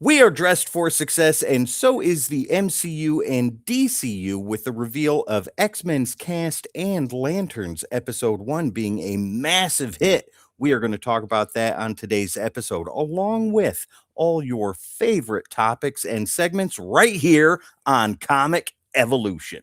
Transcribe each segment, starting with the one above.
We are dressed for success, and so is the MCU and DCU with the reveal of X-Men's cast and Lanterns episode 1 being a massive hit. We are going to talk about that on today's episode, along with all your favorite topics and segments right here on Comic Evolution.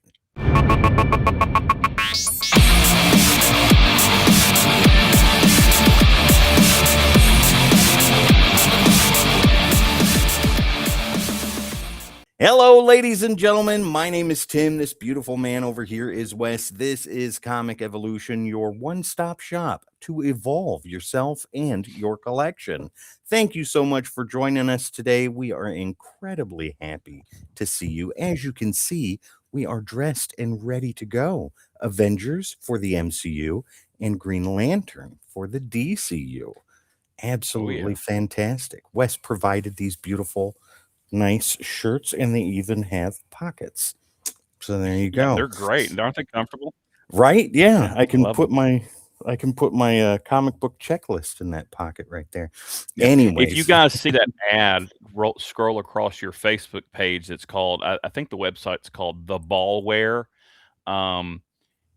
Hello, ladies and gentlemen. My name is Tim. This beautiful man over here is Wes. This is Comic Evolution, your one-stop shop to evolve yourself and your collection. Thank you so much for joining us today. We are incredibly happy to see you. As you can see, we are dressed and ready to go. Avengers for the MCU and Green Lantern for the DCU. Absolutely fantastic. Wes provided these beautiful nice shirts, and they even have pockets. So there you go. They're great. Aren't they comfortable? Right? Yeah. I can love put them. my comic book checklist in that pocket right there. Yeah. Anyways, If you guys see that ad, scroll across your Facebook page. It's called, I think the website's called The Ballware.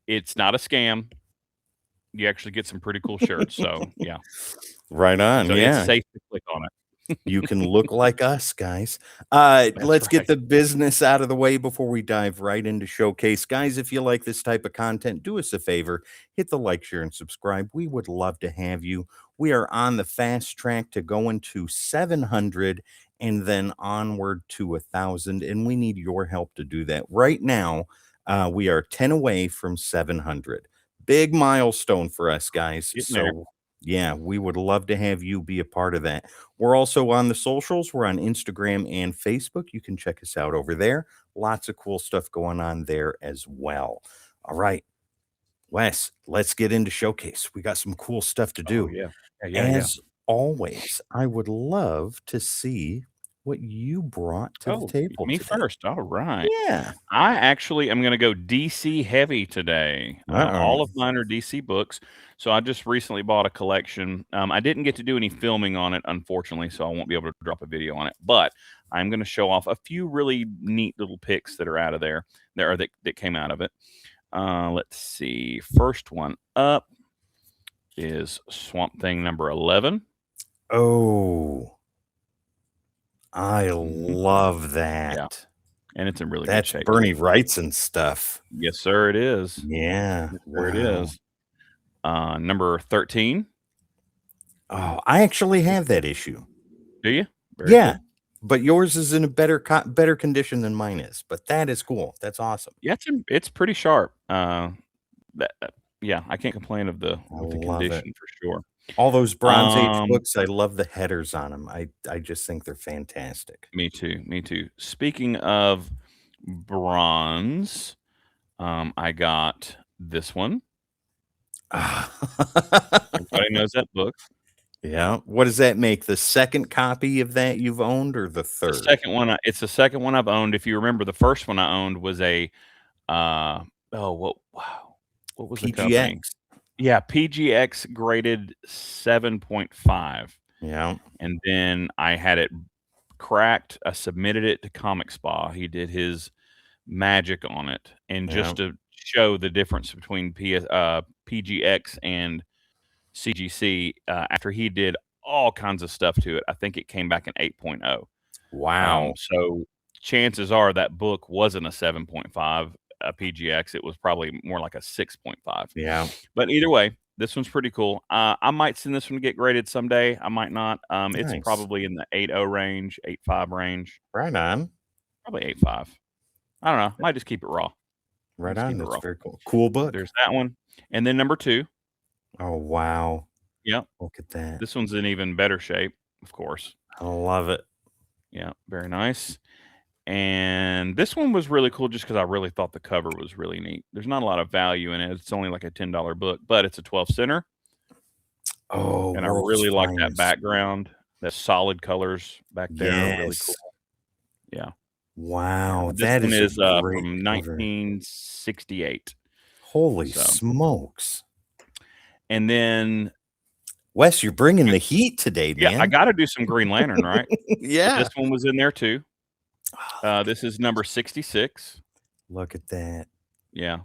It's not a scam. You actually get some pretty cool shirts. So yeah, right on. so Yeah. it's safe to click on it. You can look like us, guys. Let's right. get the business out of the way before we dive right into Showcase. Guys, if you like this type of content, do us a favor. Hit the like, share, and subscribe. We would love to have you. We are on the fast track to going to 700 and then onward to 1,000, and we need your help to do that. Right now, we are 10 away from 700. Big milestone for us, guys. Getting there. Yeah, we would love to have you be a part of that. We're also on the socials. We're on Instagram and Facebook. You can check us out over there. Lots of cool stuff going on there as well. All right, Wes, let's get into Showcase. We got some cool stuff to do. Oh, yeah. As always, I would love to see what you brought to the table Me today. first. All right. Yeah. I actually am going to go DC heavy today. All of mine are DC books. So I just recently bought a collection. I didn't get to do any filming on it, unfortunately, so I won't be able to drop a video on it. But I'm going to show off a few really neat little picks that are out of there, that came out of it. Let's see. First one up is Swamp Thing number 11. Oh, I love that. Yeah. And it's in really good shape. That's Bernie Wrightson stuff. Yes, sir, it is. Yeah. There it is. Number 13. Oh, I actually have that issue. Do you? Very cool. But yours is in a better condition than mine is. But that is cool. That's awesome. Yeah, it's pretty sharp. Yeah, I can't complain with the condition for sure. All those Bronze Age books, I love the headers on them. I just think they're fantastic. Me too. Speaking of bronze, I got this one. Everybody knows that book. Yeah. What does that make? The second copy of that you've owned, or the third? The second one. It's the second one I've owned. If you remember, the first one I owned was a what was the company? Yeah, PGX graded 7.5. Yeah. And then I had it cracked. I submitted it to Comic Spa. He did his magic on it. And just to show the difference between PGX and CGC, after he did all kinds of stuff to it, I think it came back an 8.0. Wow. So chances are that book wasn't a 7.5. PGX, it was probably more like a 6.5. Yeah. But either way, this one's pretty cool. I might send this one to get graded someday. I might not. It's probably in the 8.0 range, 8.5 range. Right on. Probably 8.5. I don't know. Might just keep it raw. Right on. That's very cool. Cool book. There's that one. And then number 2. Oh, wow. Yep. Look at that. This one's in even better shape, of course. I love it. Yeah, very nice. And this one was really cool just because I really thought the cover was really neat. There's not a lot of value in it. It's only like a $10 book, but it's a 12 center. Oh, and I really like that background. That solid colors back there. Yes. Really cool. Yeah. Wow. This one is from 1968. Holy smokes. And then Wes, you're bringing the heat today, Yeah, I man. got to do some Green Lantern, right? So this Yeah. one was in there too. Oh, look This is number 66. look at that. Yeah.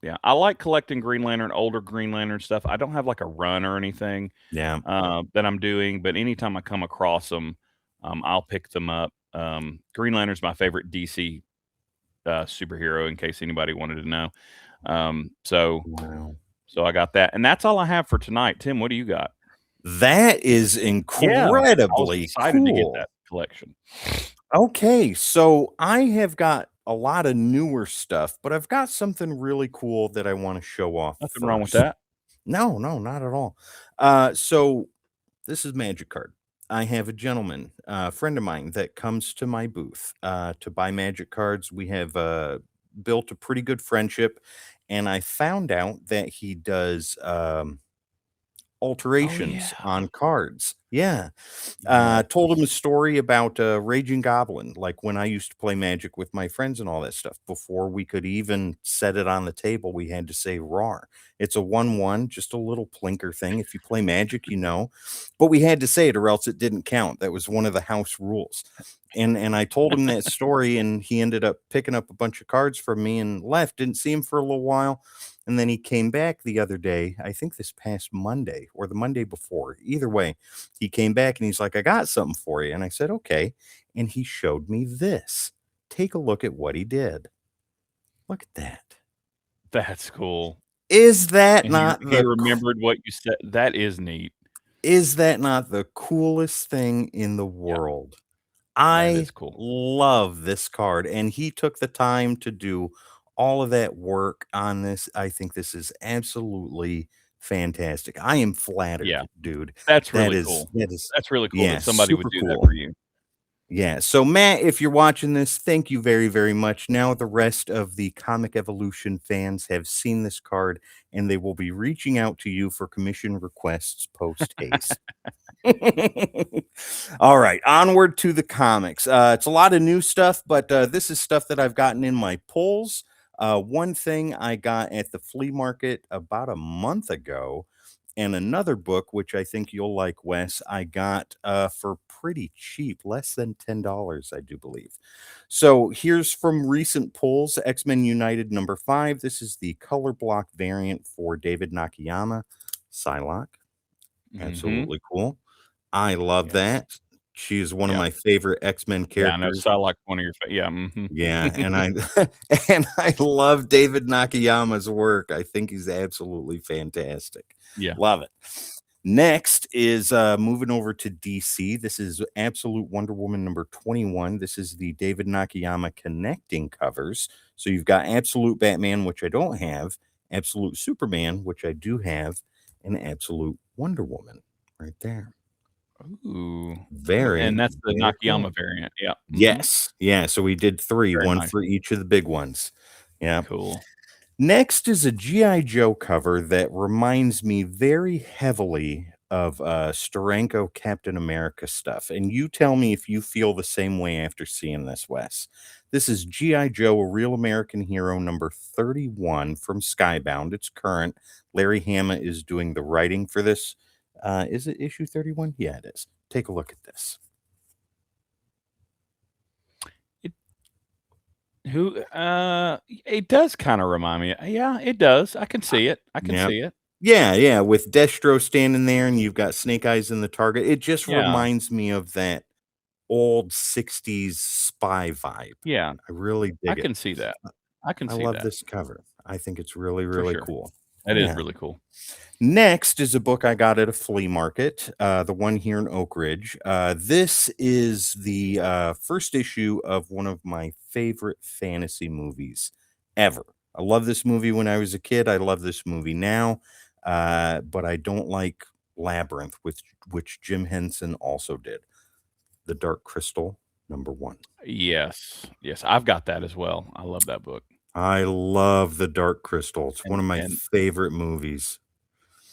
Yeah. I like collecting Green Lantern, older Green Lantern stuff. I don't have like a run or anything Yeah. that I'm doing, but anytime I come across them, I'll pick them up. Green Lantern's my favorite DC superhero, in case anybody wanted to know. So Wow. so I got that, and that's all I have for tonight. Tim, what do you got? That is Yeah, I was incredibly excited to get cool. that collection. Okay, so I have got a lot of newer stuff, but I've got something really cool that I want to show off Nothing wrong with first. that. No, no, not at all. So this is Magic Card. I have a gentleman, a friend of mine, that comes to my booth to buy Magic cards. We have built a pretty good friendship, and I found out that he does Oh alterations yeah, on cards. Yeah. yep. Told him a story about Raging Goblin, like when I used to play Magic with my friends and all that stuff. Before we could even set it on the table, we had to say "rar." It's a 1/1, just a little plinker thing. If you play Magic, you know. But we had to say it or else it didn't count. That was one of the house rules. And I told him that story, and he ended up picking up a bunch of cards from me and left. Didn't see him for a little while. And then he came back the other day, I think this past Monday or the Monday before. Either way, he came back and he's like, I got something for you. And I said, okay. And he showed me this. Take a look at what he did. Look at that. That's cool. Is that And he not he the remembered what you said. That is neat. is that not the coolest thing in the Yeah, world? that I is cool. love this card, and he took the time to do all of that work on this. I think this is absolutely fantastic. I am Yeah, flattered, dude. that's That really is cool. that is That's really cool yeah, that somebody would super do that cool. for you. Yeah. So, Matt, if you're watching this, thank you very, very much. Now, the rest of the Comic Evolution fans have seen this card and they will be reaching out to you for commission requests post haste. All right, onward to the comics. It's a lot of new stuff, but this is stuff that I've gotten in my pulls. One thing I got at the flea market about a month ago, and another book, which I think you'll like, Wes, I got for pretty cheap, less than $10, I do believe. So here's from recent pulls X-Men United #5. This is the color block variant for David Nakayama, Psylocke. Mhm. Absolutely cool. I love Yeah, that. She is one of yeah. my favorite X-Men Yeah, I know characters. Psylocke one of your yeah, mhm. Yeah, and I and I love David Nakayama's work. I think he's absolutely fantastic. Yeah. Love it. Next is moving over to DC. This is Absolute Wonder Woman #21. This is the David Nakayama connecting covers. So you've got Absolute Batman, which I don't have, Absolute Superman, which I do have, and Absolute Wonder Woman right there. Ooh, and Very, that's the very cool. Nakayama variant, yeah, mhm. Yes. Yeah, so we did 3, Very 1 nice. for each of the big ones. Yeah. Cool. Next is a GI Joe cover that reminds me very heavily of Steranko Captain America stuff. And you tell me if you feel the same way after seeing this, Wes. This is GI Joe, a Real American Hero #31 from Skybound. It's current. Larry Hama is doing the writing for this. Is it issue 31? Yeah, it is. Take a look at this. It it does kinda remind me yeah, it does, I can see it, I can Yeah. see it. Yeah, yeah, with Destro standing there and you've got Snake Eyes in the target. It just Yeah, reminds me of that old '60s spy vibe. yeah, I really I dig it. can see that. I can I see love that, this cover. I think it's really, for really sure. cool. That is Yeah. really cool. Next is a book I got at a flea market, the one here in Oak Ridge. This is the first issue of one of my favorite fantasy movies ever. I love this movie when I was a kid. I love this movie now, but I don't like Labyrinth, which Jim Henson also did. The Dark Crystal #1. Yes, yes, I've got that as well. I love that book, I love The Dark Crystal. It's one of my and favorite movies.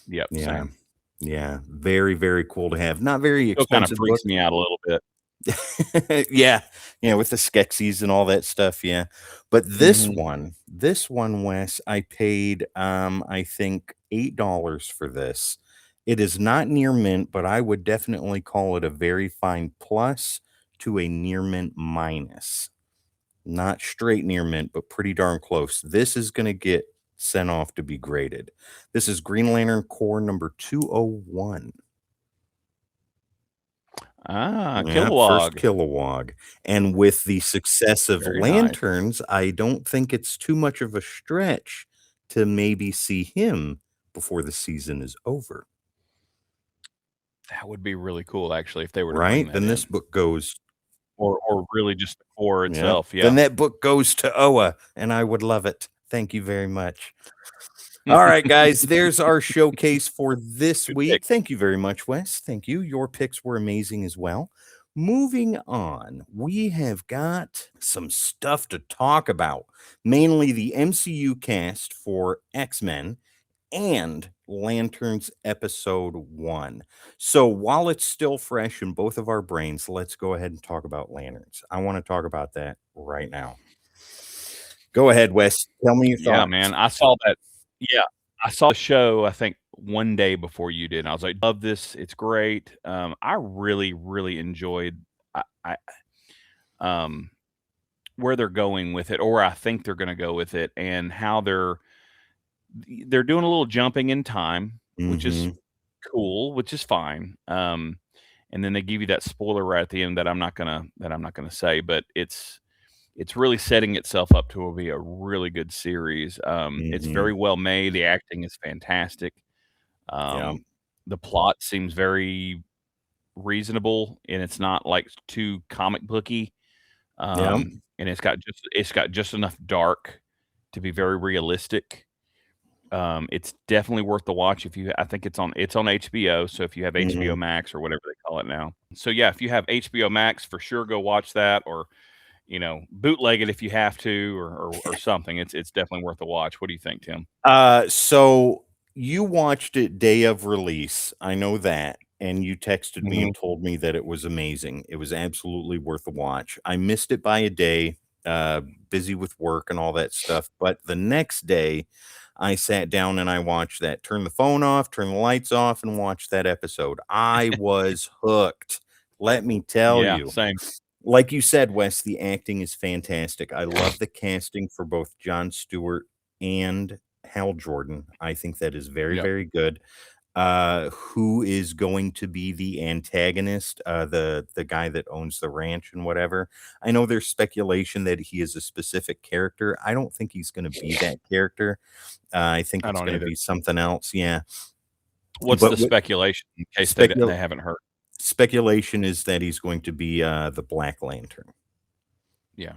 yep, Yeah. same. Yeah. Very, very cool to have. Not very Still kinda expensive book. freaks me out a little bit. Yeah. Yeah, with the Skeksis and all that stuff, yeah. But Mhm. this one, Wes, I paid, I think $8 for this, It is not near mint, but I would definitely call it a very fine plus to a near mint minus. Not straight near mint, but pretty darn close. This is going to get sent off to be graded. This is Green Lantern Corps number 201. Ah, Yeah, first Kilowog. Kilowog. And with the success of Very nice. Lanterns, I don't think it's too much of a stretch to maybe see him before the season is over. That would be really cool, actually, if they were to bring Right? that Then this in. book goes, Or really just the core yeah. itself, Then yeah. that book goes to Oa, and I would love it. Thank you very much. All right, guys, there's our showcase for this Good week. pick. Thank you very much, Wes. Thank you. Your picks were amazing as well. Moving on, we have got some stuff to talk about, mainly the MCU cast for X-Men and Lanterns Episode 1. So while it's still fresh in both of our brains, let's go ahead and talk about Lanterns. I want to talk about that right now. Go ahead, Wes. Tell me your Yeah, thoughts. man, I saw that. Yeah, I saw the show, I think, one day before you did, and I was like, "Love this, it's great." I really, really enjoyed I where they're going with it, or I think they're gonna go with it, and how they're doing a little jumping in time, which is Mm-hmm. cool, which is fine. And then they give you that spoiler right at the end that I'm not gonna say, but it's really setting itself up to be a really good series. It's Mm-hmm. very well made. The acting is fantastic. Yeah. The plot seems very reasonable, and it's not like too comic booky. Yeah. And it's got just enough dark to be very realistic. It's definitely worth the watch if you. I think it's on HBO. So if you have HBO Mhm. Max or whatever they call it now. So yeah, if you have HBO Max, for sure go watch that, or bootleg it if you have to, or something. It's definitely worth a watch. What do you think, Tim? So you watched it day of release. I know that. And you texted me Mhm. and told me that it was amazing. It was absolutely worth a watch. I missed it by a day, uh, busy with work and all that stuff. But the next day, I sat down and I watched that. Turn the phone off, turn the lights off, and watched that episode. I was hooked. Let me tell Yeah, you. same. Like you said, Wes, the acting is fantastic. I love the casting for both Jon Stewart and Hal Jordan. I think that is very, Yep. very good. Who is going to be the antagonist? The guy that owns the ranch and whatever. I know there's speculation that he is a specific character. I don't think he's going to be that character. I think I it's don't going to either. be something else. Yeah, What's but the what speculation in case specul they haven't heard? speculation is that he's going to be the Black Lantern. Yeah.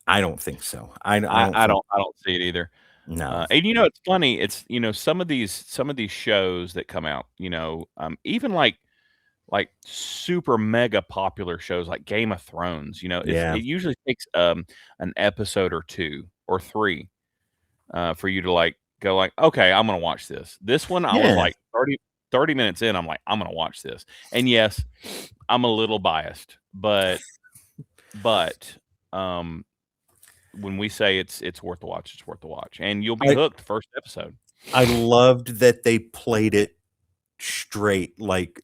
I don't think so. I don't I think don't see it either. no. And it's funny. It's some of these shows that come out. Even like super mega popular shows like Game of Thrones. Yeah. It usually takes an episode or two or three for you to like go like, okay, I'm gonna watch this. This one I was Yeah. like 30 minutes in. I'm like, I'm gonna watch this. And yes, I'm a little biased, but um when we say it's worth the watch, it's worth the watch, and you'll be I hooked first episode. I loved that they played it straight, like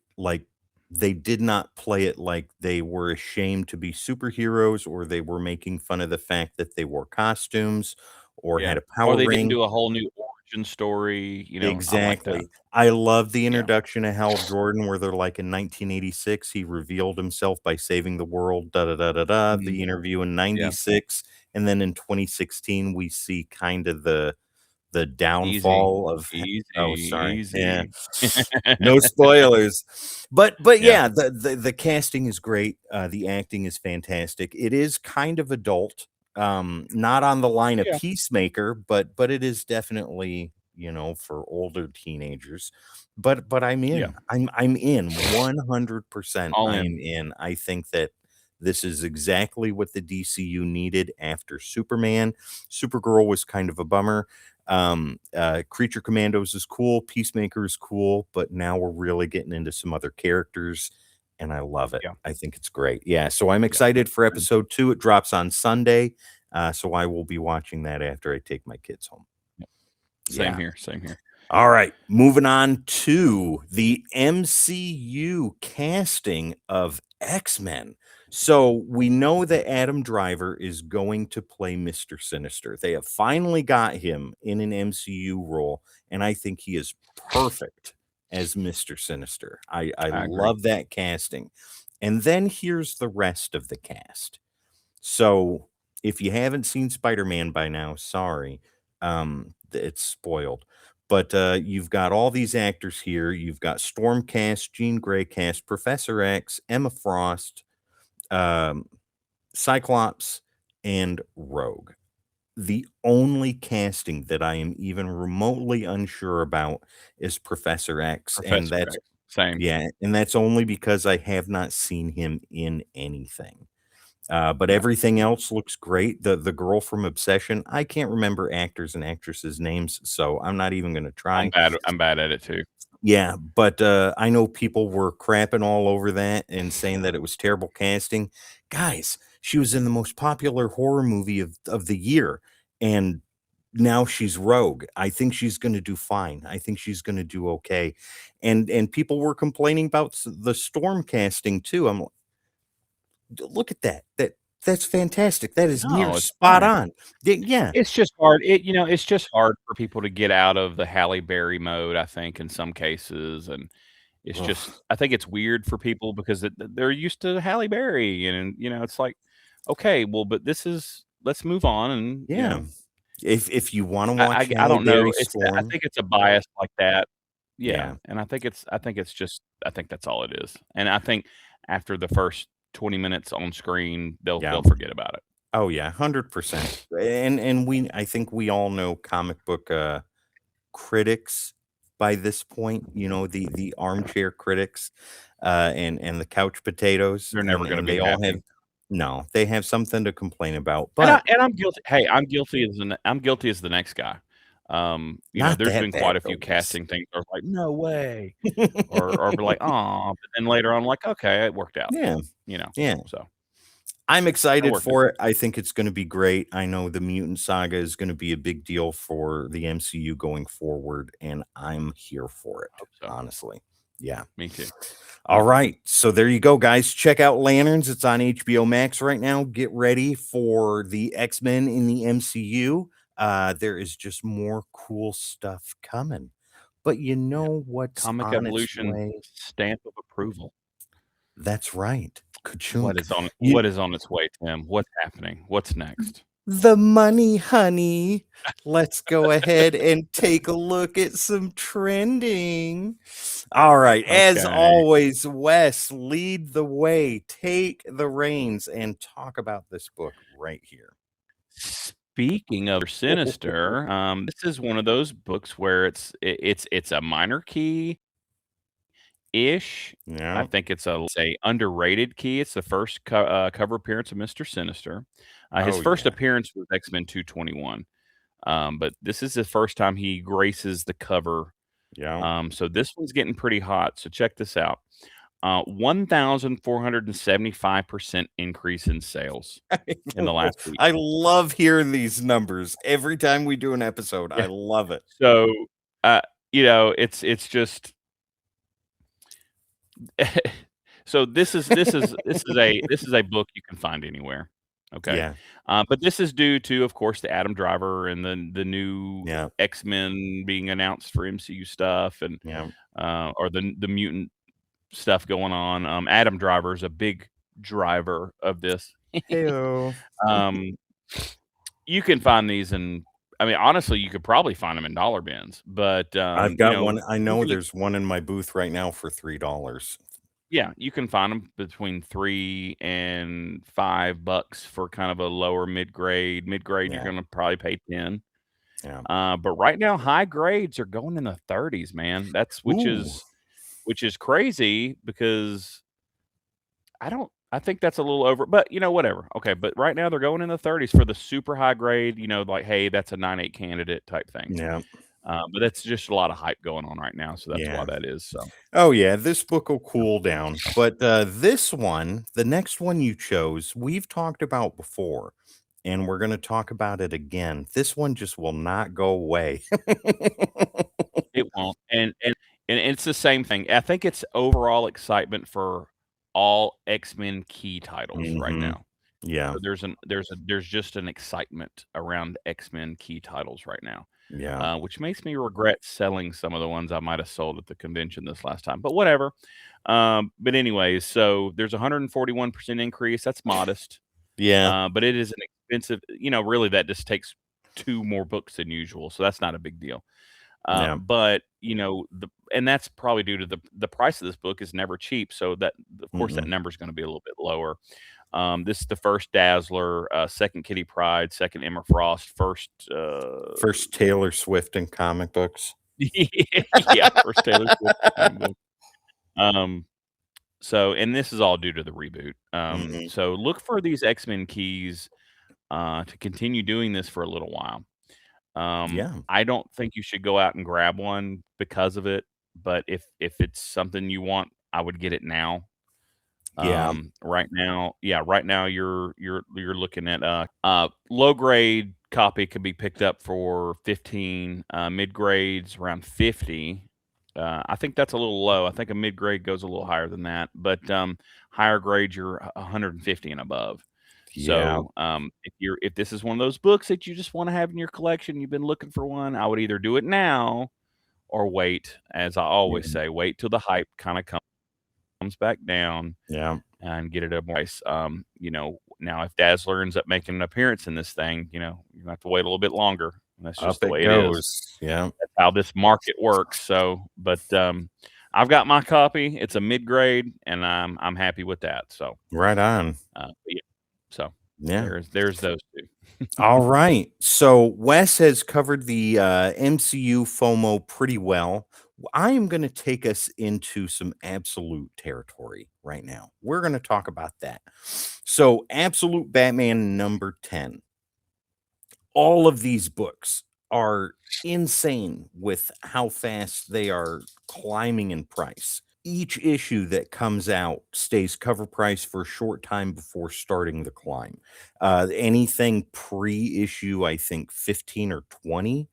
they did not play it like they were ashamed to be superheroes or they were making fun of the fact that they wore costumes or Yeah, had a or power they didn't ring. do a whole new origin story. I like that. Exactly. I love the Yeah. introduction of Hal Jordan where they're like in 1986, he revealed himself by saving the world, da da da da da. Mhm. The interview in Yeah. 96, and then in 2016, we see kind of the Easy, downfall of easy, oh, sorry. Yeah. easy. No spoilers. But Yeah, yeah, the casting is great. The acting is fantastic. It is kind of adult. Not on the line of yeah, Peacemaker, but it is definitely, for older teenagers. But I'm yeah. in. I'm in 100%. All I in. am in. I think that this is exactly what the DCU needed after Superman. Supergirl was kind of a bummer. Creature Commandos is cool, Peacemaker is cool, but now we're really getting into some other characters, and I love it. Yeah, I think it's great. Yeah, so I'm yeah. excited for episode 2. It drops on Sunday, so I will be watching that after I take my kids home. Yep. Same Yeah. here, same here. All right, moving on to the MCU casting of X-Men. So we know that Adam Driver is going to play Mr. Sinister. They have finally got him in an MCU role, and I think he is perfect as Mr. Sinister. I I agree. love that casting. And then here's the rest of the cast. So if you haven't seen Spider-Man by now, sorry, it's spoiled. But you've got all these actors here. You've got Stormcast, Jean Grey cast, Professor X, Emma Frost, um, Cyclops, and Rogue. The only casting that I am even remotely unsure about is Professor X, and Professor that's X. Same. yeah, and that's only because I have not seen him in anything. But Yeah. everything else looks great. The girl from Obsession, I can't remember actors and actresses' names, so I'm not even gonna try. I'm bad at it too. Yeah, but I know people were crapping all over that and saying that it was terrible casting. Guys, she was in the most popular horror movie of the year, and now she's Rogue. I think she's gonna do fine. I think she's gonna do okay. And people were complaining about the Storm casting too. Look at that. That's fantastic. That is near No, it's spot fine. on. Yeah. It's just hard. It's just hard for people to get out of the Halle Berry mode, I think, in some cases, and it's just Ugh. I think it's weird for people because they're used to Halle Berry, and it's like, okay, well, but let's move on, and Yeah. If you wanna watch I Halle don't know. Berry I Storm, think it's a bias like that. Yeah, yeah, and I think it's just I think that's all it is, and I think after the first 20 minutes on screen, yeah. they'll forget about it. Oh, yeah, 100%. And I think we all know comic book, critics by this point, the armchair critics, and the couch potatoes, They're never gonna and be they all have happy. no, they have something to complain about, And but I'm guilty. Hey, I'm guilty as the next guy. not There's that been quite bad a few though, Wes. casting things where I was like, "No way," or be like, "Aw," but then later on, I'm like, "Okay, it worked out," Yeah, you know? yeah. So, I'm it excited worked out. for it. I think it's gonna be great. I know the mutant saga is gonna be a big deal for the MCU going forward, and I'm here for it, Hope so. honestly. Yeah. Me too. Me All too. right. So there you go, guys. Check out Lanterns. It's on HBO Max right now. Get ready for the X-Men in the MCU. There is just more cool stuff coming. But you Yeah. know what's Comic on its Evolution way? stamp of approval. That's right. Ka-chunk. You What is on its way, Tim? What's happening? What's next? The money, honey. Let's go ahead and take a look at some trending. All right. As Okay. always, Wes, lead the way. Take the reins and talk about this book right here. Speaking of Sinister, this is one of those books where it's a minor key ish. I Yeah. think it's a say underrated key. It's the first cover appearance of Mister Sinister. His Oh, first yeah. appearance was X-Men 221, but this is the first time he graces the cover. Yeah. So this one's getting pretty hot. So check this out. 1,475% increase in sales in the last week. I love hearing these numbers every time we do an episode. I Yeah. love it. So, uh, it's just so this is a book you can find anywhere. Okay. Yeah. But this is due to, of course, the Adam Driver and the new Yeah. X-Men being announced for MCU stuff and Yeah. or the mutant stuff going on. Adam Driver is a big driver of this. Heyo. Um, you can find these in I mean, honestly, you could probably find them in dollar bins, but, I've got one. I know usually there's one in my booth right now for $3. yeah, you can find them between 3 and $5 for kind of a lower mid-grade. Mid-grade, you're Yeah. gonna probably pay 10. Yeah. But right now, high grades are going in the 30s, man. That's Ooh. which is crazy because I think that's a little over, but whatever. Okay, but right now they're going in the 30s for the super high grade, like, hey, that's a 9.8 candidate type thing. Yeah. But that's just a lot of hype going on right now, so that's why Yeah. that is. So Oh, yeah, this book will cool down, but, this one, the next one you chose, we've talked about before, and we're gonna talk about it again. This one just will not go away. won't, and it's the same thing. I think it's overall excitement for all X-Men key titles right Mm-hmm. now. Yeah. So there's just an excitement around X-Men key titles right now, Yeah. which makes me regret selling some of the ones I might have sold at the convention this last time, but whatever. But anyways, so there's a 141% increase. That's modest, Yeah. but it is an expensive. Really, that just takes 2 more books than usual, so that's not a big deal. Yeah. But and that's probably due to the price of this book is never cheap, so that of course that Mm-mm. number is going to be a little bit lower. This is the first Dazzler, second Kitty Pryde, second Emma Frost, first First Taylor Swift in comic books. yeah, first Taylor Swift comic book. So and this is all due to the reboot. Mm-hmm. So look for these X-Men keys to continue doing this for a little while. Yeah. I don't think you should go out and grab one because of it, but if it's something you want, I would get it now. Yeah. Right now, yeah, right now you're looking at low grade copy could be picked up for 15, mid grades around 50. I think that's a little low. I think a mid grade goes a little higher than that, but higher grades you're 150 and above. Yeah. So if this is one of those books that you just want to have in your collection, you've been looking for one, I would either do it now or wait. As I always Mhm. say, wait till the hype kind of comes back down Yeah. and get it a price. Now if Dazzler ends up making an appearance in this thing, you have to wait a little bit longer. That's just Up the it way it is. goes. Yeah. That's how this market works. So, but I've got my copy. It's a mid grade, and I'm happy with that. So, Right on. yeah. So Yeah. there's those two. All right. So Wes has covered the MCU FOMO pretty well. I am going to take us into some absolute territory right now. We're going to talk about that. So, Absolute Batman number 10. All of these books are insane with how fast they are climbing in price. Each issue that comes out stays cover price for a short time before starting the climb. Anything pre-issue, I think 15 or 20,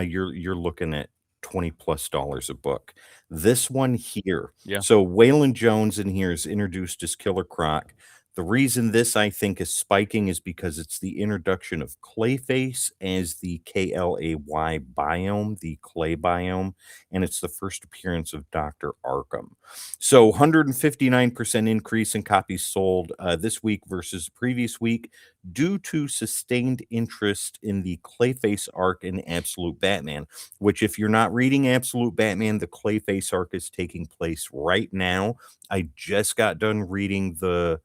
you're looking at 20 plus dollars a book. This one here. Yeah. So Waylon Jones in here is introduced as Killer Croc. The reason this, I think, is spiking is because it's the introduction of Clayface as the KLAY biome, the clay biome, and it's the first appearance of Dr. Arkham. So 159% increase in copies sold this week versus the previous week due to sustained interest in the Clayface arc in Absolute Batman, which if you're not reading Absolute Batman, the Clayface arc is taking place right now. I just got done reading the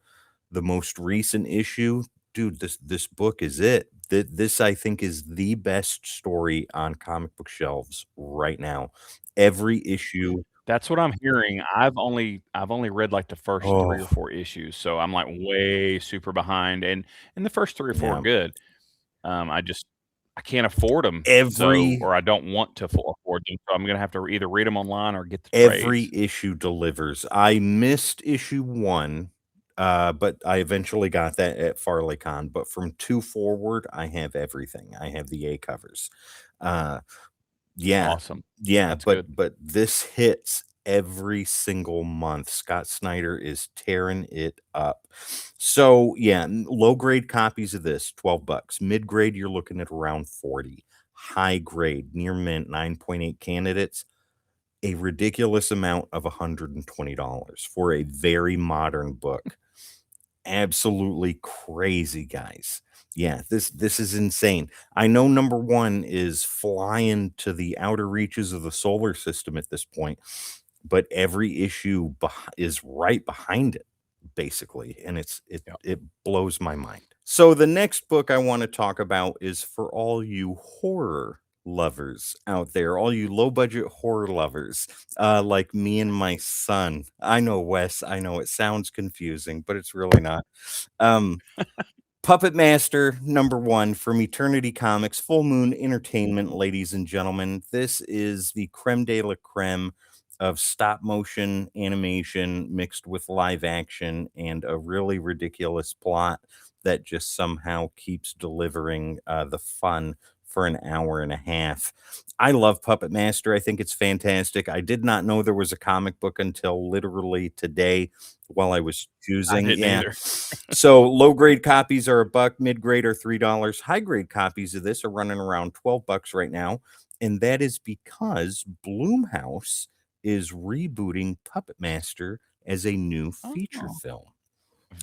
most recent issue. Dude, this book is it. This I think is the best story on comic book shelves right now. Every issue. That's what I'm hearing. I've only read like the first 3 Oh, or 4 issues, so I'm like way super behind, and the first 3 or 4 are yeah. good. I can't afford them, so Every or I don't want to afford them, so I'm gonna have to either read them online or get the every trades. issue delivers. I missed issue 1, but I eventually got that at FarleyCon. But from 2 forward, I have everything. I have the A covers. Uh, Yeah. Awesome. Yeah, That's good. but this hits every single month. Scott Snyder is tearing it up. So, yeah, low grade copies of this, 12 bucks. Mid grade, you're looking at around 40. High grade, near mint, 9.8 candidates, a ridiculous amount of $120 for a very modern book. Absolutely crazy, guys. Yeah, this is insane. I know number 1 is flying to the outer reaches of the solar system at this point, but every issue is right behind it basically, and Yeah. it blows my mind. So the next book I want to talk about is for all you horror lovers out there, all you low budget horror lovers, like me and my son. I know, Wes, I know it sounds confusing, but it's really not. Um, Puppet Master number 1 from Eternity Comics, Full Moon Entertainment, ladies and gentlemen. This is the creme de la creme of stop motion animation mixed with live action and a really ridiculous plot that just somehow keeps delivering the fun for an hour and a half. I love Puppet Master. I think it's fantastic. I did not know there was a comic book until literally today while I was I choosing. didn't Yeah. either. So low grade copies are $1, mid grade are $3. High grade copies of this are running around $12 right now. And that is because Blumhouse is rebooting Puppet Master as a new feature Oh, film.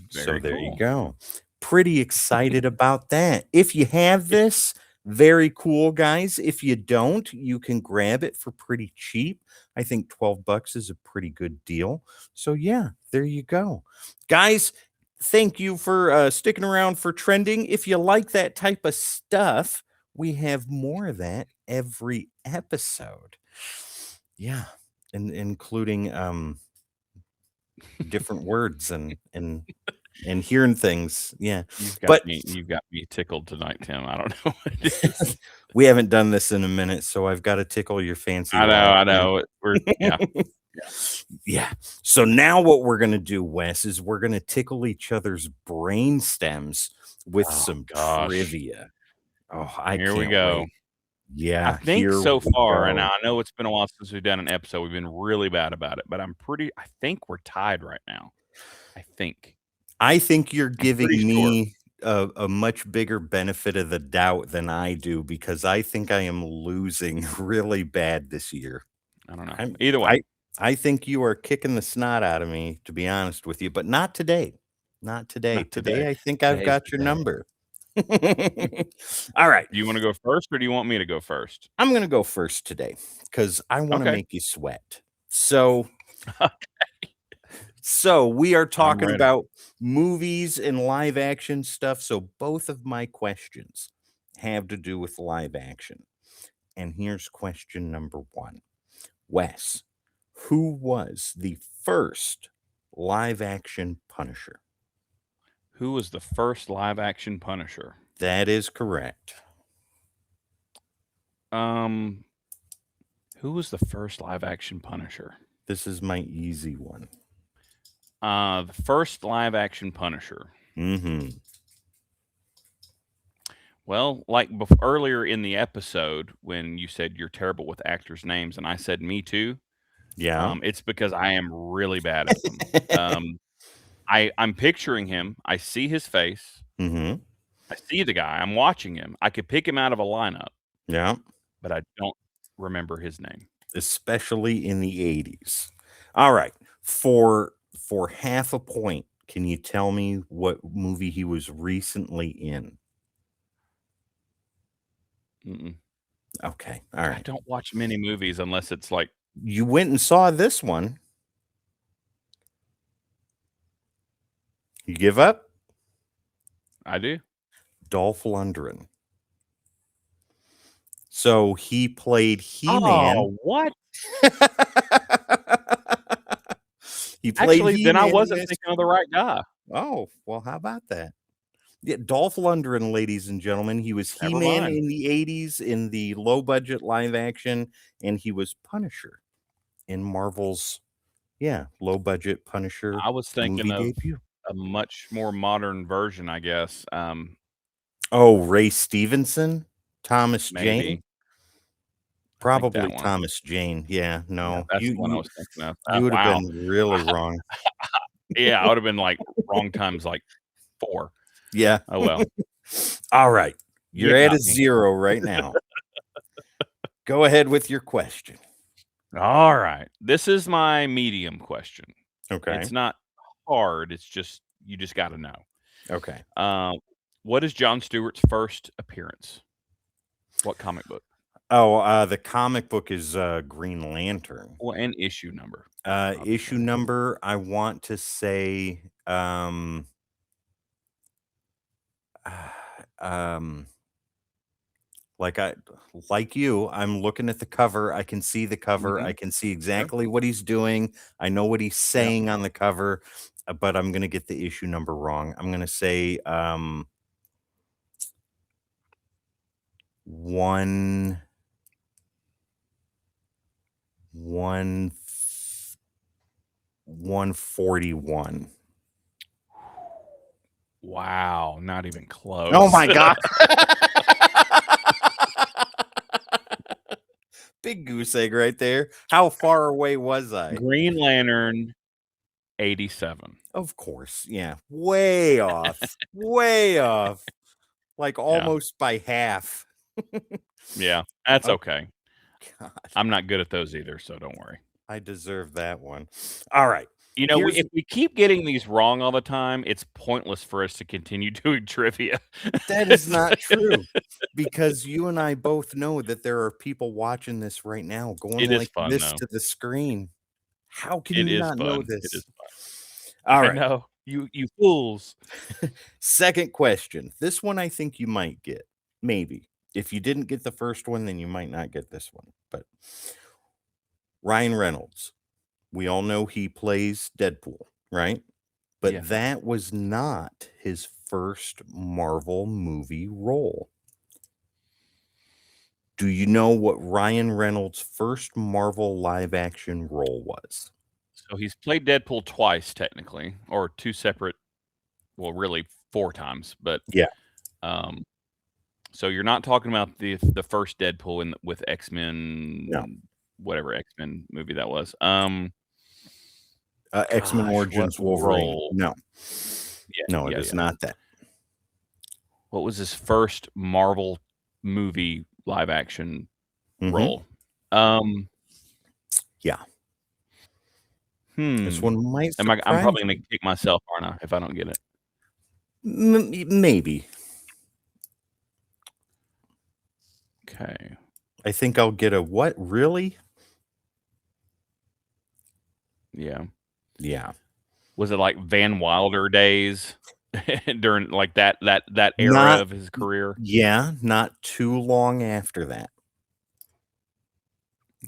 So very there you cool. go. Pretty excited about that. If you have this, very cool, guys. If you don't, you can grab it for pretty cheap. I think $12 is a pretty good deal. So yeah, there you go. Guys, thank you for sticking around for trending. If you like that type of stuff, we have more of that every episode. Yeah, and including different words and hearing things. Yeah. You've But got me tickled tonight, Tim. I don't know what it is. we haven't done this in a minute, so I've got to tickle your fancy. I know. Yeah. Yeah. So now what we're going to do, Wes, is we're going to tickle each other's brain stems with some trivia. Oh, Here we go. wait. Yeah. I think so far, and I know it's been a while since we've done an episode. We've been really bad about it, but I think we're tied right now. I think you're giving me a much bigger benefit of the doubt than I do, because I think I am losing really bad this year. I don't know. Either way. I think you are kicking the snot out of me, to be honest with you, but not today. Not today. Today, I think I've got your number. All right. Do you want to go first, or do you want me to go first? I'm going to go first today because I want to make you sweat. So, so we are talking about movies and live action stuff. So both of my questions have to do with live action. And here's question number 1. Wes, who was the first live action Punisher? Who was the first live action Punisher? That is correct. Who was the first live action Punisher? This is my easy one. The first live action Punisher. Well, like earlier in the episode when you said you're terrible with actors' names, and I said me too. Yeah. It's because I am really bad at them. I'm picturing him. I see his face. I see the guy. I'm watching him. I could pick him out of a lineup. Yeah. But I don't remember his name. Especially in the 80s. All right. For half a point, can you tell me what movie he was recently in? Okay. All right. I don't watch many movies unless it's like... You went and saw this one. You give up? I do. Dolph Lundgren. So he played He-Man. Oh, what? He played Actually, He-Man. then I wasn't thinking of the right guy. Oh, well, how about that? Yeah, Dolph Lundgren, ladies and gentlemen. He was He-Man in the 80s in the low-budget live action, and he was Punisher in Marvel's, low-budget Punisher. I was thinking of debut. A much more modern version, I guess. Ray Stevenson? Thomas Jane? Probably Thomas Jane. Yeah, no. That's the one I was thinking of. You would have been really wrong. Yeah, I would have been like wrong times like 4. Yeah. Oh, well. All right. You're at a 0 right now. Go ahead with your question. All right. This is my medium question. Okay. It's not hard. It's just, you just got to know. Okay. What is Jon Stewart's first appearance? What comic book? The comic book is Green Lantern. Well, and issue number. Issue number, I want to say like you, I'm looking at the cover. I can see the cover. I can see exactly what he's doing. I know what he's saying on the cover, but I'm going to get the issue number wrong. I'm going to say 141. Wow, not even close. Oh my god. Big goose egg right there. How far away was I? Green Lantern 87. Of course. Yeah. Way off. Way off. Like almost by half. Yeah, that's Oh, okay. God. I'm not good at those either, so don't worry. I deserve that one. All right. You know, if we keep getting these wrong all the time, it's pointless for us to continue doing trivia. That is not true, because you and I both know that there are people watching this right now going It is like fun, this though. to the screen. How can It you is not know fun. It this? is fun. All I right. know. You fools. Second question. This one I think you might get. Maybe. If you didn't get the first one, then you might not get this one. But Ryan Reynolds, we all know he plays Deadpool, right? But Yeah. that was not his first Marvel movie role. Do you know what Ryan Reynolds' first Marvel live action role was? So he's played Deadpool twice, technically, or two separate. Well, really 4 times, but Yeah. So you're not talking about the first Deadpool with X-Men, No. whatever X-Men movie that was. X-Men Origins Wolverine. Role? No. Yeah, No, it is not that. What was his first Marvel movie live action role? Yeah. This Hmm. one might I'm surprise probably you. gonna kick myself, aren't I, if I don't get it? Maybe. Okay. I think I'll get a what? Really? Yeah. Yeah. Was it like Van Wilder days during like that era of his career? Yeah, not too long after that.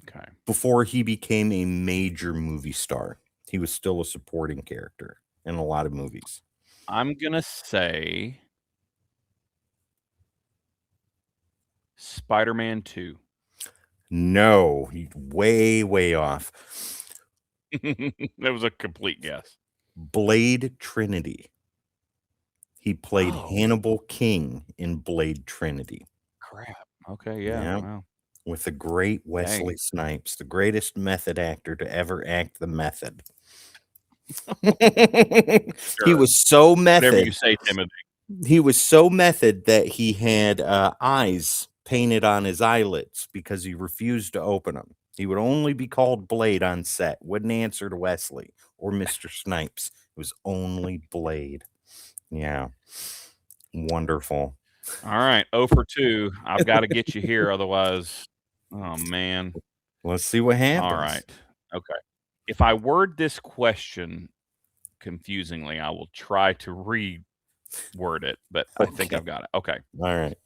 Okay. Before he became a major movie star, he was still a supporting character in a lot of movies. I'm gonna say Spider-Man 2. No, way off. That was a complete guess. Blade Trinity. He played Oh. Hannibal King in Blade Trinity. Crap. Okay, yeah. Wow. With the great Wesley Snipes, the greatest method actor to ever act the method. He was so method. Whatever you say, Timothy. He was so method that he had eyes painted on his eyelids because he refused to open them. He would only be called Blade on set, wouldn't answer to Wesley or Mr. Snipes. It was only Blade. Yeah. Wonderful. All right, 0 for 2. I've got to get you here, otherwise, oh man. Let's see what happens. All right. Okay. If I word this question confusingly, I will try to reword it, but I think I've got it. Okay. All right.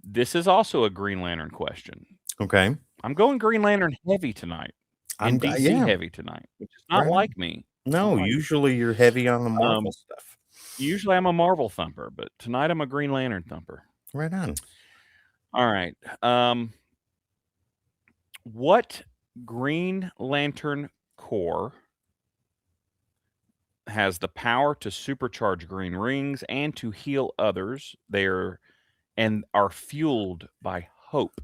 This is also a Green Lantern question. Okay. I'm going Green Lantern heavy tonight. And DC heavy tonight, which is not like me. No, usually you're heavy on the Marvel stuff. Usually I'm a Marvel thumper, but tonight I'm a Green Lantern thumper. Right on. All right. What Green Lantern core has the power to supercharge green rings and to heal others? They are fueled by hope.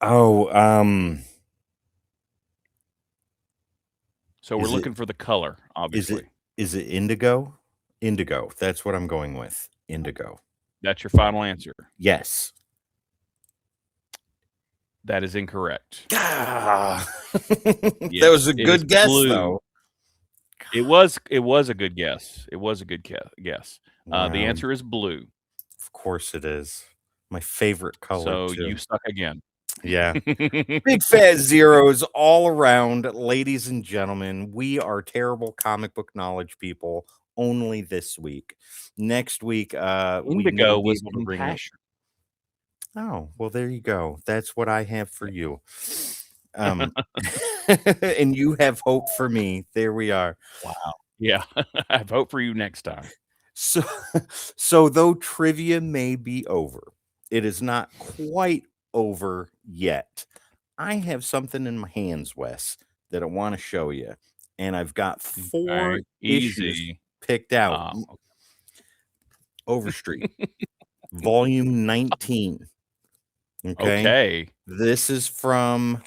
Oh, so we're looking for the color, obviously. Is it indigo? Indigo. That's what I'm going with. Indigo. That's your final answer? Yes. That is incorrect. That was a good guess, though. It was a good guess. It was a good guess. Wow. The answer is blue. Of course it is. My favorite color, so too. You suck again. Yeah. Big fat zeros all around, ladies and gentlemen. We are terrible comic book knowledge people only this week. Next week, Indigo was compassion. Oh, well, there you go. That's what I have for you. And you have hope for me. There we are. Wow. Yeah. I have hope for you next time. So though trivia may be over, it is not quite over yet. I have something in my hands, Wes, that I want to show you. And I've got 4 issues picked out. Overstreet, volume 19. Okay. Okay. This is from,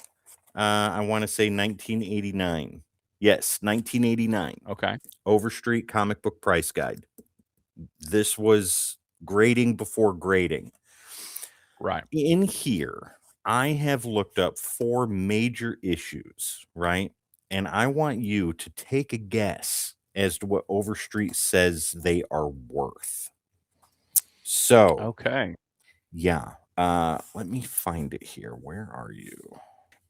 I want to say 1989. Yes, 1989. Okay. Overstreet Comic Book Price Guide. This was grading before grading. Right. In here, I have looked up 4 major issues, right? And I want you to take a guess as to what Overstreet says they are worth. So, Okay. yeah, let me find it here. Where are you?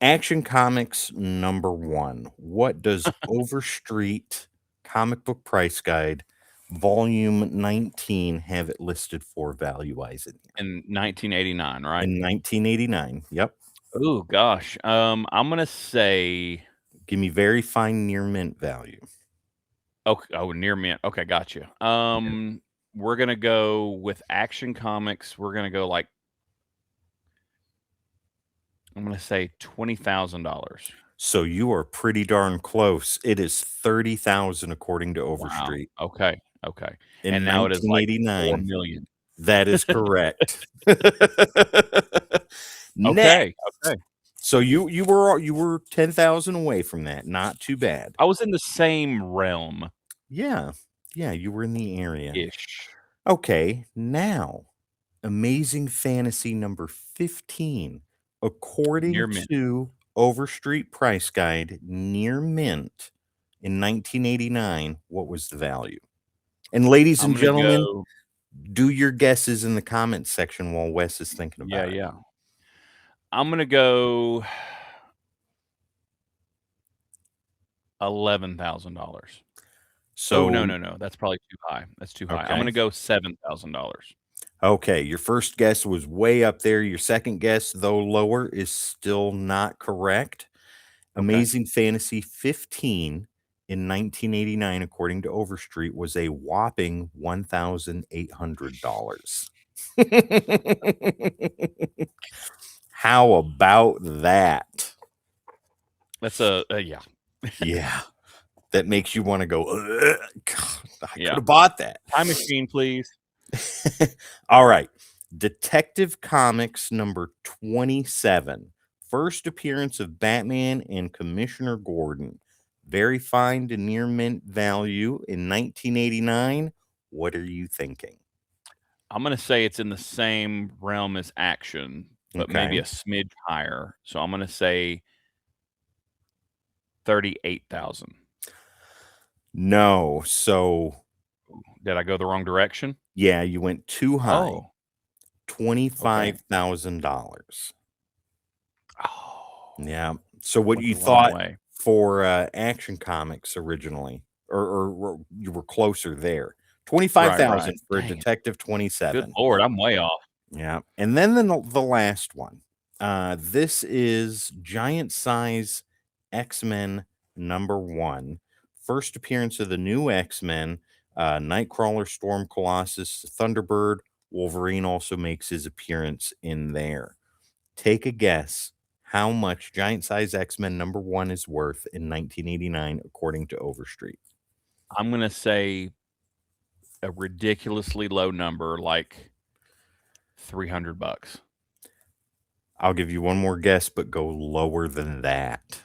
Action Comics number 1. What does Overstreet Comic Book Price Guide volume 19 have it listed for value-wise in here? In 1989, right? In 1989. Yep. Oh gosh. I'm gonna say Give me very fine near mint value. okay. Oh, near mint. Okay, gotcha. We're gonna go with Action Comics. We're gonna go like I'm gonna say $20,000. So you are pretty darn close. It is 30,000 according to Wow. Overstreet Okay. Okay. in And now it is like 4 1989. million. That is correct. Okay. Next. Okay. So you were 10,000 away from that. Not too bad. I was in the same realm Yeah. Yeah, you were in the area. ish. Okay, now Amazing Fantasy number 15. According Near mint. to Overstreet Price Guide, near mint in 1989, what was the value? And ladies I'm and gonna gentlemen, go. do your guesses in the comments section while Wes is thinking Yeah, about it. yeah. I'm gonna go $11,000. Oh So, no. That's probably too high. That's too high. I'm okay. gonna go $7,000. Okay, your first guess was way up there. Your second guess, though lower, is still not correct. Okay. Amazing Fantasy 15 in 1989, according to Overstreet, was a whopping $1,800. How about that? That's yeah. Yeah, that makes you want to go, "Ugh, God, I could Yeah. have bought that." Time machine, please. All right. Detective Comics number 27. First appearance of Batman and Commissioner Gordon. Very fine to near mint value in 1989. What are you thinking? I'm gonna say it's in the same realm as Action, but maybe Okay. a smidge higher. So I'm gonna say 38,000. No. So, Did I go the wrong direction? yeah, you went too high. Oh, okay. $25,000. Oh, Yeah. So what went you the wrong thought way. for Action Comics originally, or you were closer there. Right, right. 25,000 for a Dang it. Detective Good 27. lord, I'm way off. Yeah. And then the last one. This is Giant Size X-Men number 1. First appearance of the new X-Men, Nightcrawler, Storm, Colossus, Thunderbird, Wolverine also makes his appearance in there. Take a guess how much Giant Size X-Men number 1 is worth in 1989 according to Overstreet. I'm gonna say a ridiculously low number, like $300. I'll give you one more guess, but go lower than that.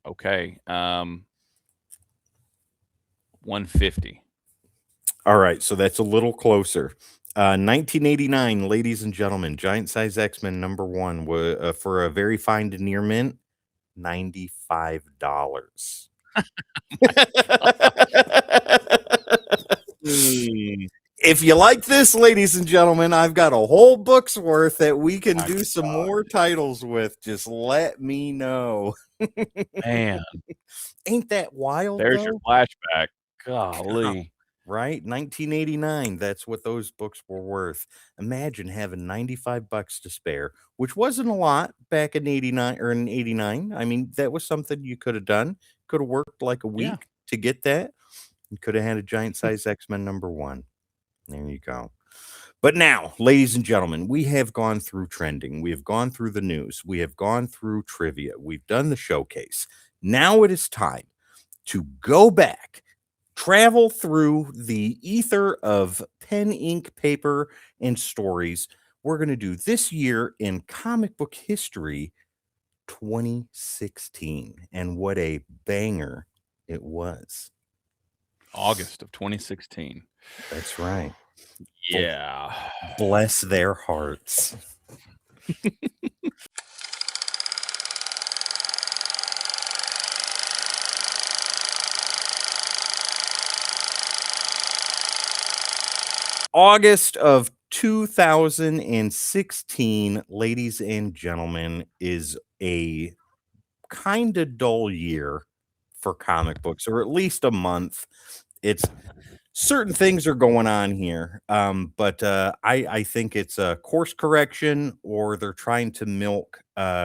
Okay. 150. All right, so that's a little closer. 1989, ladies and gentlemen, Giant Size X-Men number 1 was for a very fine to near mint, $95. Mm, If you like this, ladies and gentlemen, I've got a whole book's worth that we can my do some God, more titles with. Just let me know. man, Ain't that wild, there's your though? flashback. Wow. Golly. Right? 1989. That's what those books were worth. Imagine having 95 bucks to spare, which wasn't a lot back in 89 or in 89. I mean, that was something you could have done. Could have worked like a Yeah. week to get that. You could have had a Giant Size X-Men number 1. There you go. But now, ladies and gentlemen, we have gone through trending. We have gone through the news. We have gone through trivia. We've done the showcase. Now it is time to go back, travel through the ether of pen, ink, paper, and stories we're going to do this year in comic book history 2016. And what a banger it was. August of 2016. That's right. Yeah. Bless their hearts. August of 2016, ladies and gentlemen, is a kind of dull year for comic books, or at least a month. It's certain things are going on here, but I think it's a course correction, or they're trying to milk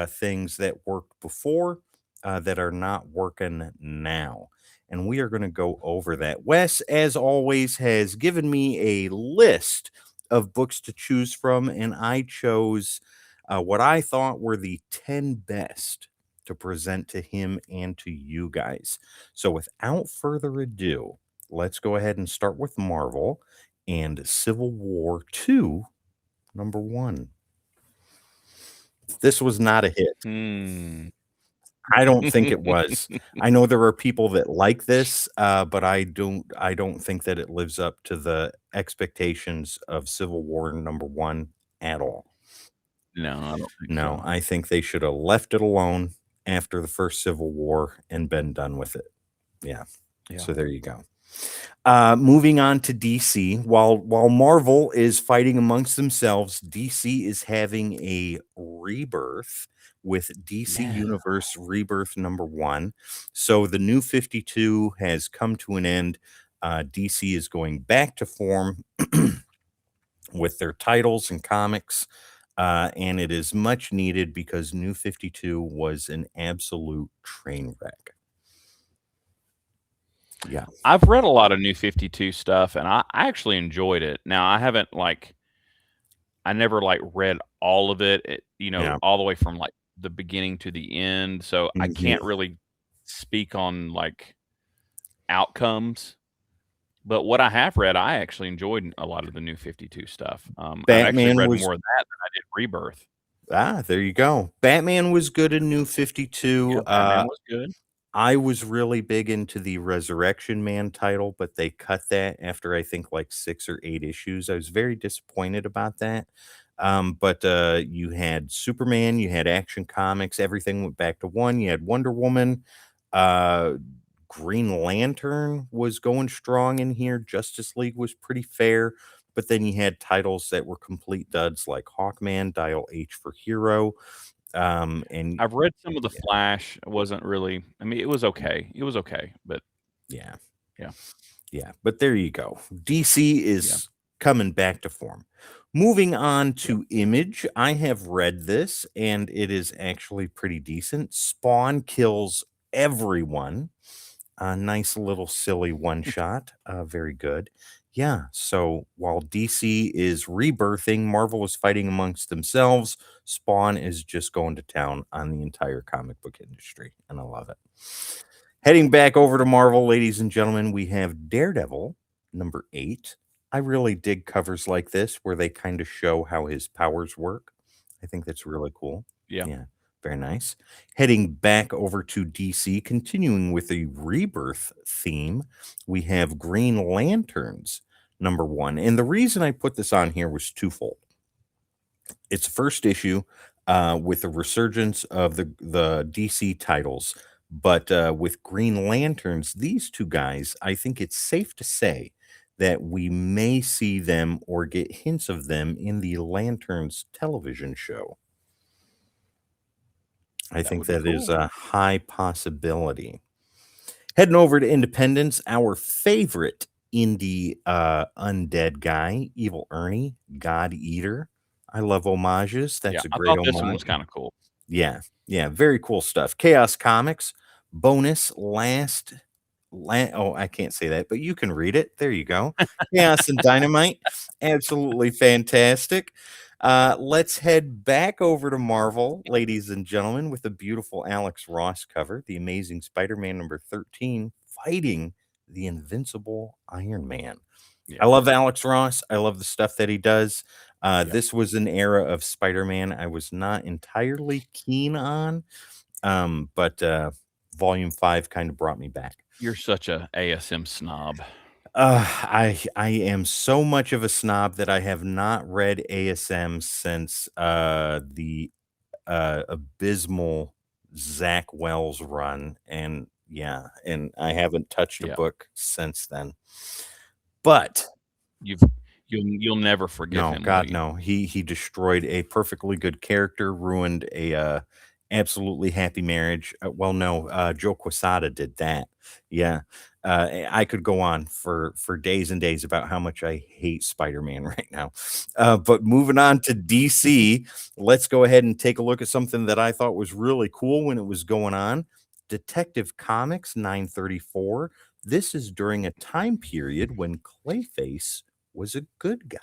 things that worked before that are not working now. And we are going to go over that. Wes, as always, has given me a list of books to choose from, and I chose what I thought were the 10 best to present to him and to you guys. So without further ado, let's go ahead and start with Marvel and Civil War 2, number 1. This was not a hit. I don't think it was. I know there are people that like this, but I don't think that it lives up to the expectations of Civil War number 1 at all. No, I don't think No, so. I think they should have left it alone after the first Civil War and been done with it. Yeah. So there you go. Moving on to DC, while Marvel is fighting amongst themselves, DC is having a rebirth with DC Universe Rebirth number 1. So the new 52 has come to an end. DC is going back to form with their titles and comics. And it is much needed because New 52 was an absolute train wreck. Yeah. I've read a lot of New 52 stuff, and I actually enjoyed it. Now, I haven't, I never, read all of it, Yeah. all the way from, the beginning to the end, so I can't really speak on, outcomes. But what I have read, I actually enjoyed a lot of the New 52 stuff. I've actually read more of that than I did Rebirth. There you go. Batman was good in New 52. Yeah, Batman was good. I was really big into the Resurrection Man title, but they cut that after I think 6 or 8 issues. I was very disappointed about that. But you had Superman, you had Action Comics, everything went back to 1. You had Wonder Woman, Green Lantern was going strong in here. Justice League was pretty fair. But then you had titles that were complete duds like Hawkman, Dial H for Hero. And I've read some of the Flash. It wasn't really, it was okay. It was okay, but yeah. Yeah. Yeah. But there you go. DC is coming back to form. Moving on to Image, I have read this and it is actually pretty decent. Spawn kills everyone. A nice little silly one shot. Very good. Yeah. So while DC is rebirthing, Marvel is fighting amongst themselves. Spawn is just going to town on the entire comic book industry. And I love it. Heading back over to Marvel, ladies and gentlemen, we have Daredevil, number 8. I really dig covers like this where they kind of show how his powers work. I think that's really cool. Yeah. Very nice. Heading back over to DC, continuing with the rebirth theme, we have Green Lanterns, number 1. And the reason I put this on here was twofold. It's first issue with the resurgence of the DC titles. But with Green Lanterns, these two guys, I think it's safe to say that we may see them or get hints of them in the Lanterns television show. I think that is a high possibility. Heading over to Independence, our favorite indie undead guy, Evil Ernie, God Eater. I love homages. That's a great I thought this one homage. was kind of cool. Yeah, very cool stuff. Chaos Comics, bonus oh, I can't say that, but you can read it. There you go. Chaos and Dynamite. Absolutely fantastic. Let's head back over to Marvel, ladies and gentlemen, with a beautiful Alex Ross cover, The Amazing Spider-Man number 13, fighting the invincible Iron Man. I love Alex Ross. I love the stuff that he does. Yeah. This was an era of Spider-Man I was not entirely keen on, but volume 5 kind of brought me back. You're such a ASM snob. I am so much of a snob that I have not read ASM since the abysmal Zach Wells run, and yeah, and I haven't touched a Yeah. book since then. But You've you'll never forgive no, him, will God, you? no. He destroyed a perfectly good character, ruined a absolutely happy marriage. Well, no, Joe Quesada did that. Yeah. I could go on for days and days about how much I hate Spider-Man right now. But moving on to DC, let's go ahead and take a look at something that I thought was really cool when it was going on. Detective Comics 934. This is during a time period when Clayface was a good guy.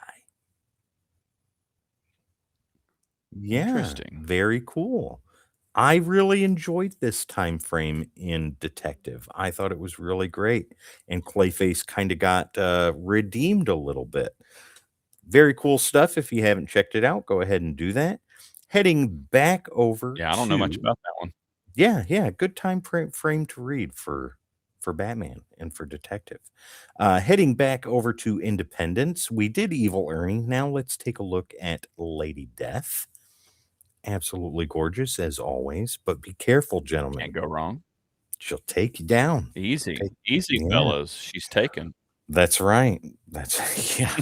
Yeah, Interesting. very cool. I really enjoyed this time frame in Detective. I thought it was really great, and Clayface kinda got, redeemed a little bit. Very cool stuff. If you haven't checked it out, go ahead and do that. Heading back over Yeah, I don't know much to about that one. yeah, good time frame to read for Batman and for Detective. Heading back over to Independence, we did Evil Ernie. Now let's take a look at Lady Death. Absolutely gorgeous as always, but be careful, gentlemen. Can't go wrong. She'll take you down. Easy. Take Easy, yeah, fellas. She's taken. that's right. That's yeah.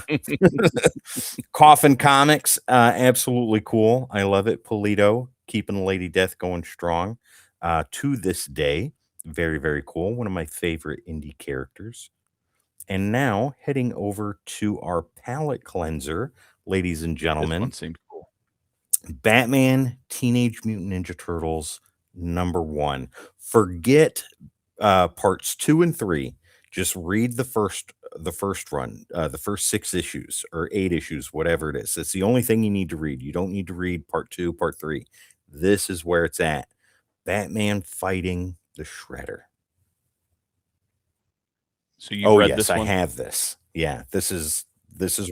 Coffin Comics, absolutely cool. I love it. Polito keeping Lady Death going strong, to this day. Very, very cool. One of my favorite indie characters. And now heading over to our palette cleanser, ladies and This one gentlemen. seems cool. Batman Teenage Mutant Ninja Turtles #1. Forget parts 2 and 3. Just read the first run, the first 6 issues or 8 issues, whatever it is. It's the only thing you need to read. You don't need to read part 2, part 3. This is where it's at. Batman fighting the Shredder. So you've Oh, read yes, this I one? have this. Yeah, this is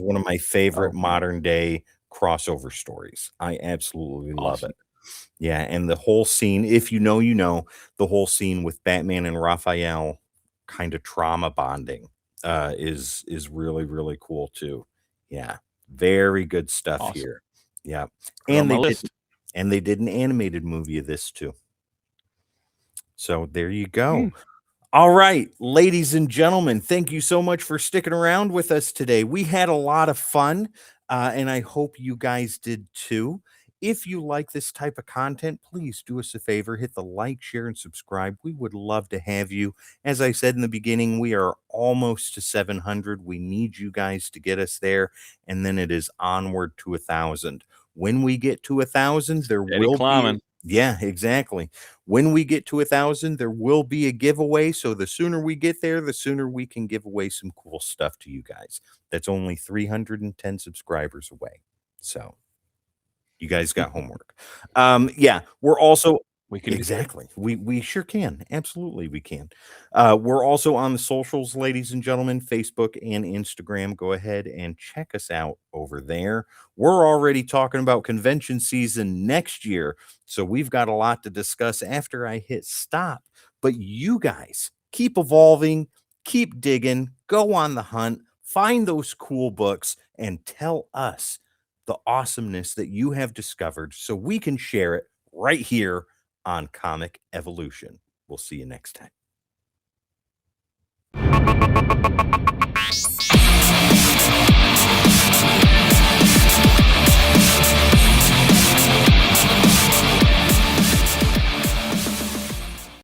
one of my favorite Okay. modern day crossover stories. I absolutely love Awesome. it. Yeah, and the whole scene, if you know, you know, the whole scene with Batman and Raphael kind of trauma bonding, is really, really cool too. Yeah, very good stuff Awesome. here. Yeah, Put it on and my they did list. and they did an animated movie of this too. So there you go. Mm. All right, ladies and gentlemen, thank you so much for sticking around with us today. We had a lot of fun, and I hope you guys did too. If you like this type of content, please do us a favor, hit the like, share, and subscribe. We would love to have you. As I said in the beginning, we are almost to 700. We need you guys to get us there, and then it is onward to 1,000. When we get to 1,000, there Steady will be climbing. yeah, exactly. When we get to 1,000, there will be a giveaway. So the sooner we get there, the sooner we can give away some cool stuff to you guys. That's only 310 subscribers away. So you guys got homework. Yeah, we're also We can do it. exactly. We sure can. Absolutely, we can. We're also on the socials, ladies and gentlemen, Facebook and Instagram. Go ahead and check us out over there. We're already talking about convention season next year, so we've got a lot to discuss after I hit stop. But you guys keep evolving, keep digging, go on the hunt, find those cool books, and tell us the awesomeness that you have discovered so we can share it right here on Comic Evolution. We'll see you next time.